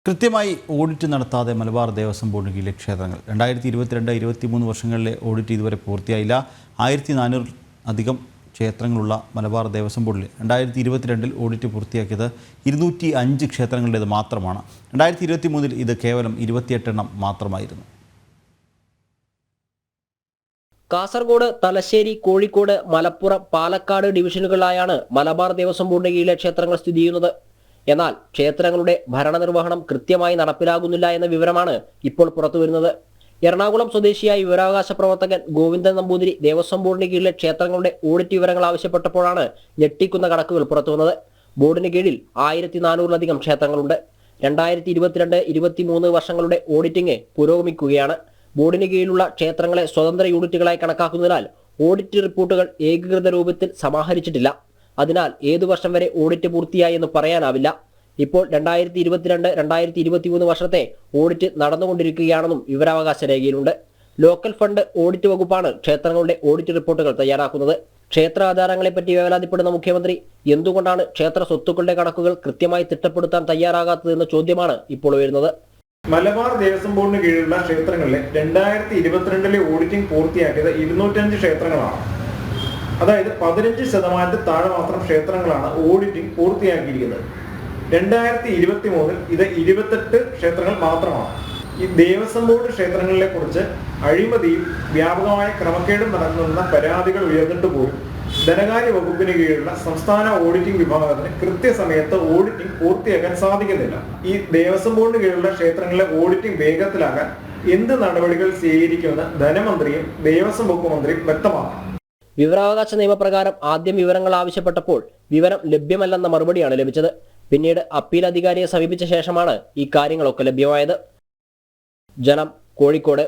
കൃത്യമായി ഓഡിറ്റ് നടത്താതെ മലബാർ ദേവസ്വം ബോർഡിന് കീഴിലെ ക്ഷേത്രങ്ങൾ 2022-23 വർഷങ്ങളിലെ ഓഡിറ്റ് ഇതുവരെ പൂർത്തിയായില്ല. 1400 അധികം ക്ഷേത്രങ്ങളുള്ള മലബാർ ദേവസ്വം ബോർഡിൽ 2022 ഓഡിറ്റ് പൂർത്തിയാക്കിയത് 205 ക്ഷേത്രങ്ങളുടേത് മാത്രമാണ്. 2023 ഇത് കേവലം 28 എണ്ണം മാത്രമായിരുന്നു. കാസർഗോഡ്, തലശ്ശേരി, കോഴിക്കോട്, മലപ്പുറം, പാലക്കാട് ഡിവിഷനുകളിലായാണ് മലബാർ ദേവസ്വം ബോർഡിന് കീഴിലെ ക്ഷേത്രങ്ങൾ സ്ഥിതി ചെയ്യുന്നത്. എന്നാൽ ക്ഷേത്രങ്ങളുടെ ഭരണനിർവഹണം കൃത്യമായി നടപ്പിലാകുന്നില്ല എന്ന വിവരമാണ് ഇപ്പോൾ പുറത്തുവരുന്നത്. എറണാകുളം സ്വദേശിയായ വിവരാവകാശ പ്രവർത്തകൻ ഗോവിന്ദൻ നമ്പൂതിരി ദേവസ്വം ബോർഡിന് കീഴിലെ ക്ഷേത്രങ്ങളുടെ ഓഡിറ്റ് വിവരങ്ങൾ ആവശ്യപ്പെട്ടപ്പോഴാണ് ഞെട്ടിക്കുന്ന കണക്കുകൾ പുറത്തുവന്നത്. ബോർഡിന് കീഴിൽ 1400-ലധികം ക്ഷേത്രങ്ങളുണ്ട്. 2022-23 വർഷങ്ങളുടെ ഓഡിറ്റിംഗ് പുരോഗമിക്കുകയാണ്. ബോർഡിന് കീഴിലുള്ള ക്ഷേത്രങ്ങളെ സ്വതന്ത്ര യൂണിറ്റുകളായി കണക്കാക്കുന്നതിനാൽ ഓഡിറ്റ് റിപ്പോർട്ടുകൾ ഏകീകൃത രൂപത്തിൽ സമാഹരിച്ചിട്ടില്ല. അതിനാൽ ഏതു വർഷം വരെ ഓഡിറ്റ് പൂർത്തിയായി എന്ന് പറയാനാവില്ല. ഇപ്പോൾ 2022-2023 വർഷത്തെ ഓഡിറ്റ് നടന്നുകൊണ്ടിരിക്കുകയാണെന്നും വിവരാവകാശ രേഖയിലുണ്ട്. ലോക്കൽ ഫണ്ട് ഓഡിറ്റ് വകുപ്പാണ് ക്ഷേത്രങ്ങളുടെ ഓഡിറ്റ് റിപ്പോർട്ടുകൾ തയ്യാറാക്കുന്നത്. ക്ഷേത്ര ആധാരങ്ങളെപ്പറ്റി വേവലാതിപ്പെടുന്ന മുഖ്യമന്ത്രി എന്തുകൊണ്ടാണ് ക്ഷേത്ര സ്വത്തുക്കളുടെ കണക്കുകൾ കൃത്യമായി തിട്ടപ്പെടുത്താൻ തയ്യാറാകാത്തതെന്ന ചോദ്യമാണ് ഇപ്പോൾ വരുന്നത്. മലബാർ ദേവസ്വം ബോർഡിന് കീഴിലുള്ള ക്ഷേത്രങ്ങളിലെ 2022 ഓഡിറ്റിംഗ് പൂർത്തിയാക്കിയത് 205 ക്ഷേത്രങ്ങളാണ്. അതായത് 15% താഴെ മാത്രം ക്ഷേത്രങ്ങളാണ് ഓഡിറ്റിംഗ് പൂർത്തിയാക്കിയിരിക്കുന്നത്. 2023 ഇത് 28 ക്ഷേത്രങ്ങൾ മാത്രമാണ്. ഈ ദേവസ്വം ബോർഡ് ക്ഷേത്രങ്ങളെ കുറിച്ച് അഴിമതിയും വ്യാപകമായ ക്രമക്കേടും നടക്കുന്ന പരാതികൾ ഉയർന്നിട്ട് പോലും ധനകാര്യ വകുപ്പിന് കീഴിലുള്ള സംസ്ഥാന ഓഡിറ്റിംഗ് വിഭാഗത്തിന് കൃത്യസമയത്ത് ഓഡിറ്റിംഗ് പൂർത്തിയാക്കാൻ സാധിക്കുന്നില്ല. ഈ ദേവസ്വം ബോർഡിന് കീഴിലുള്ള ക്ഷേത്രങ്ങളിലെ ഓഡിറ്റിംഗ് വേഗത്തിലാക്കാൻ എന്ത് നടപടികൾ സ്വീകരിക്കുമെന്ന് ധനമന്ത്രിയും ദേവസ്വം വകുപ്പ് മന്ത്രിയും വ്യക്തമാക്കണം. വിവരാവകാശ നിയമപ്രകാരം ആദ്യം വിവരങ്ങൾ ആവശ്യപ്പെട്ടപ്പോൾ വിവരം ലഭ്യമല്ലെന്ന മറുപടിയാണ് ലഭിച്ചത്. പിന്നീട് അപ്പീൽ അധികാരിയെ സമീപിച്ച ശേഷമാണ് ഈ കാര്യങ്ങളൊക്കെ ലഭ്യമായത്. ജനം, കോഴിക്കോട്.